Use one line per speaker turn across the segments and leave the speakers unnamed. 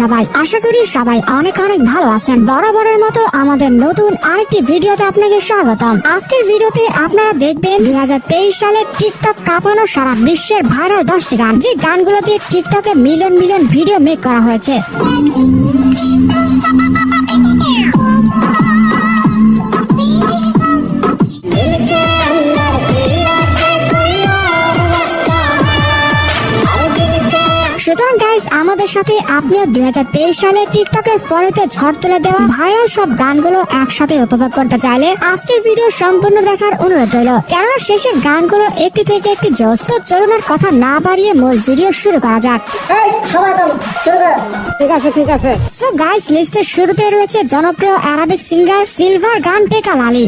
সবাই আশা করি সবাই অনেক অনেক ভালো আছেন। বরাবরের মতো আমাদের নতুন আরেকটি ভিডিওতে আপনাকে স্বাগতম। আজকের ভিডিওতে আপনারা দেখবেন 2023 সালের টিকটক কাঁপানো সারা বিশ্বের ভাইরাল 10টি গান, যে গানগুলো দিয়ে টিকটকে মিলিয়ন মিলিয়ন ভিডিও মেক করা হয়েছে। সুতরাং গাইস, আমাদের সাথে আপনিও 2023 সালে টিকটকের পরেতে ঝড় তুলে দেওয়া ভাইরাল সব গানগুলো একসাথে উপভোগ করতে চাইলে আজকের ভিডিও সম্পূর্ণ দেখার অনুরোধ রইল, কেননা শেষের গানগুলো একটি থেকে একটি জোস। তো চলুন আর কথা না বাড়িয়ে মূল ভিডিও শুরু করা যাক। ঠিক আছে। সো গাইস, লিস্টের শুরুতে রয়েছে জনপ্রিয় আরবিক সিঙ্গার সিলভার গান টেকা লালি।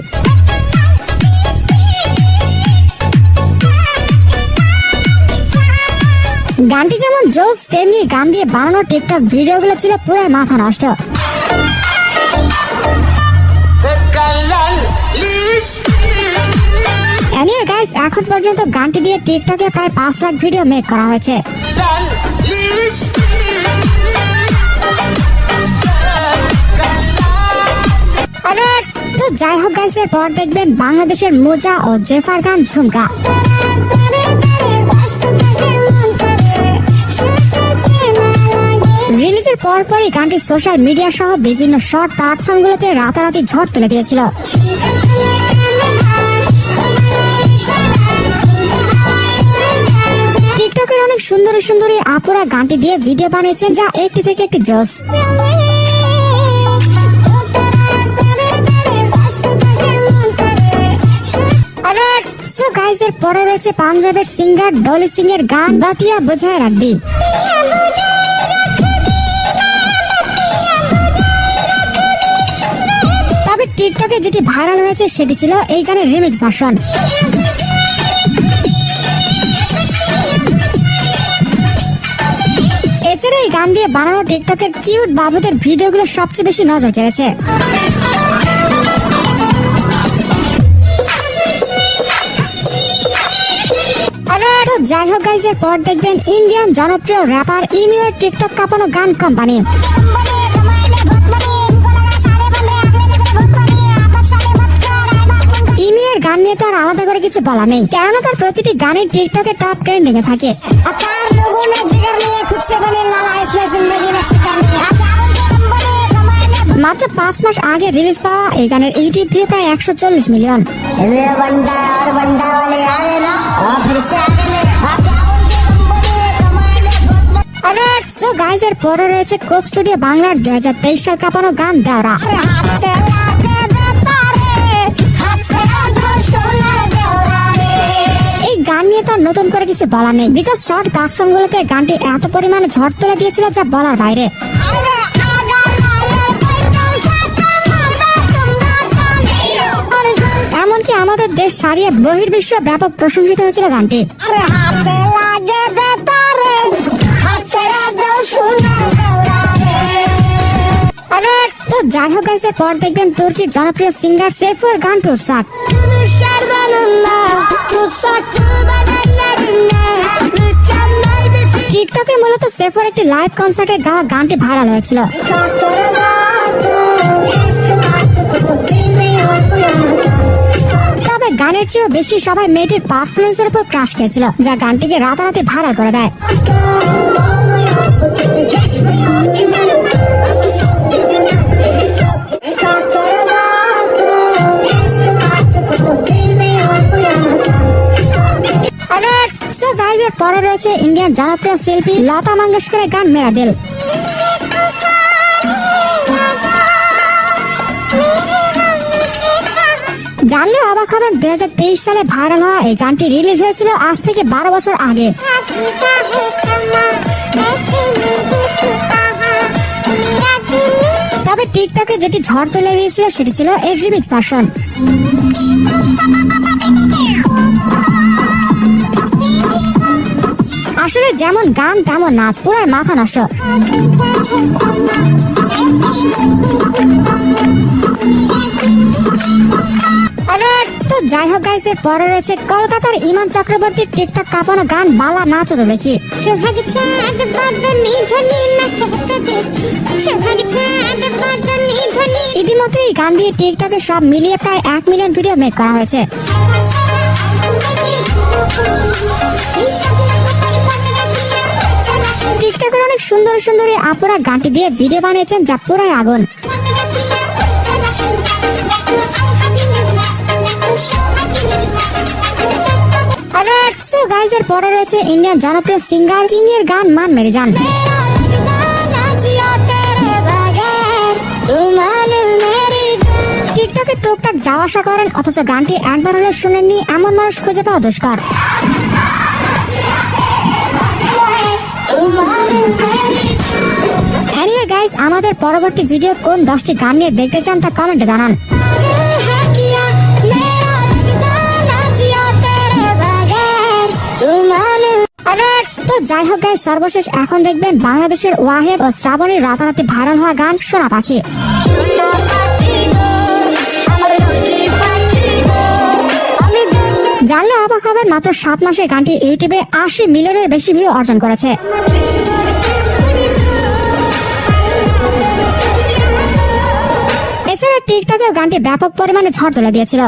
গানটি যেমন জোস, তেমনি গান দিয়ে বানানো টিকটক ভিডিওগুলো ছিল পুরো মাথা নষ্ট। এনিওয়ে গাইস, এখন পর্যন্ত গানটি দিয়ে টিকটকে প্রায় 5 লাখ ভিডিও মেক করা হয়েছে। তো যাই হোক গাইস, এর পর দেখবেন বাংলাদেশের মোজা ও জেফার গান ঝুমকা। রিলিজের পরপরই গানটি সোশ্যাল মিডিয়া সহ বিভিন্ন শর্ট প্ল্যাটফর্মগুলোতে রাতারাতি ঝড় তুলে দিয়েছিল। টিকটকের অনেক সুন্দরী সুন্দরী আপুরা গানটি দিয়ে ভিডিও বানিয়েছেন, যা একটি থেকে একটি জোস। সো গাইস, এর পরে রয়েছে পাঞ্জাবের সিঙ্গার ডলি সিং এর গান বাতিয়া বুঝায় রাখবি। তবে টিকটকে যেটি ভাইরাল হয়েছে সেটি ছিল এই গানের রিমিক্স ভার্সন। এছাড়া এই গান দিয়ে বানানো টিকটকের কিউট বাবুদের ভিডিওগুলো সবচেয়ে বেশি নজর কেড়েছে। তো যাই হোক গাইস, এর পর দেখবেন ইন্ডিয়ান জনপ্রিয় র্যাপার ইমিউর টিকটক কাঁপানো গান কোম্পানি। ইমিউর গান নিয়ে তো আর আলাদা করে কিছু বলা নেই, কেননা তার প্রতিটি গানের টিকটকে টপ ট্রেন্ডিং এ থাকে। মাত্র 5 মাস আগে রিলিজ পাওয়া এই গানের ইউটিউব ভিউ প্রায় 140 মিলিয়ন। সো গাইস, এর পরে রয়েছে কোক স্টুডিও বাংলার 2023 সাল কাঁপানো গান দেওরা। এই গান নিয়ে তো নতুন করে কিছু বলা নেই, বিকজ শর্ট প্ল্যাটফর্ম গুলোতে গানটি এত পরিমাণে ঝড় তুলে দিয়েছিল যা বলার বাইরে। এমনকি আমাদের দেশ ছাড়িয়ে বহির্বিশ্ব ব্যাপক প্রশংসিত হয়েছিল গানটি। তো যাই হোক গাইস, এর পর দেখবেন তুর্কির জনপ্রিয় সিঙ্গার সেফুর গান টুটসাক। টিকটকে মূলত সেফুর একটি লাইভ কনসার্টে গাওয়া গানটি ভাইরাল হয়েছিল। তবে গানের চেয়েও বেশি সবাই মেয়েটির পারফরমেন্সের উপর ক্রাশ খেয়েছিল, যা গানটিকে রাতারাতি ভাইরাল করে দেয়। সো গাইস, এর পরে রয়েছে ইন্ডিয়ান জনপ্রিয় শিল্পী লতা মঙ্গেশকরের গান মেরা দিল। জানলে অবাক হবেন, 2023 সালে ভাইরাল হওয়া এই গানটি রিলিজ হয়েছিল আজ থেকে 12 বছর আগে। তবে টিকটকে যেটি ঝড় তুলে দিয়েছিল সেটি ছিল এর রিমিক্স ভার্সন। আসলে যেমন গান তেমন নাচ, পুরাই মাথা নষ্ট। তো যাই হোক গাইস, এর পরে রয়েছে কলকাতার ইমান চক্রবর্তীর টিকটক কাঁপানো গান বালা নাচ তো দেখি।
সোহাগ চাঁদ বাদনি ধনি নাচতে দেখি, সোহাগ চাঁদ বাদনি ধনি।
ইতিমধ্যে এই গান দিয়ে টিকটকে সব মিলিয়ে প্রায় 1 মিলিয়ন ভিডিও মেক করা হয়েছে। টিকটকের অনেক সুন্দর সুন্দরী আপুরা গানটি দিয়ে ভিডিও বানিয়েছেন যা পুরাই আগুন। সো গাইস, এর পরে রয়েছে ইন্ডিয়ান জনপ্রিয় সিঙ্গার কিং এর গান মান মেরে জান। টিকটকে টুকটাক যাওয়া আসা করেন, অথচ গানটি একবার হলে শুনেননি এমন মানুষ খুঁজে পাওয়া দুষ্কর। এনিওয়ে গাইস, আমাদের পরবর্তী ভিডিও কোন 10টি গান নিয়ে দেখতে চান তা কমেন্টে জানান। তো যাই হোক গাইস, সর্বশেষ এখন দেখবেন বাংলাদেশের ওয়াহেদ ও শ্রাবণীর রাতারাতি ভাইরাল হওয়া গান সোনা পাখি। জানলে অবাক হবেন, মাত্র 7 মাসে গানটি ইউটিউবে 80 মিলিয়নের বেশি ভিউ অর্জন করেছে। এছাড়া টিকটকে গানটি ব্যাপক পরিমাণে ঝড় তুলে দিয়েছিল।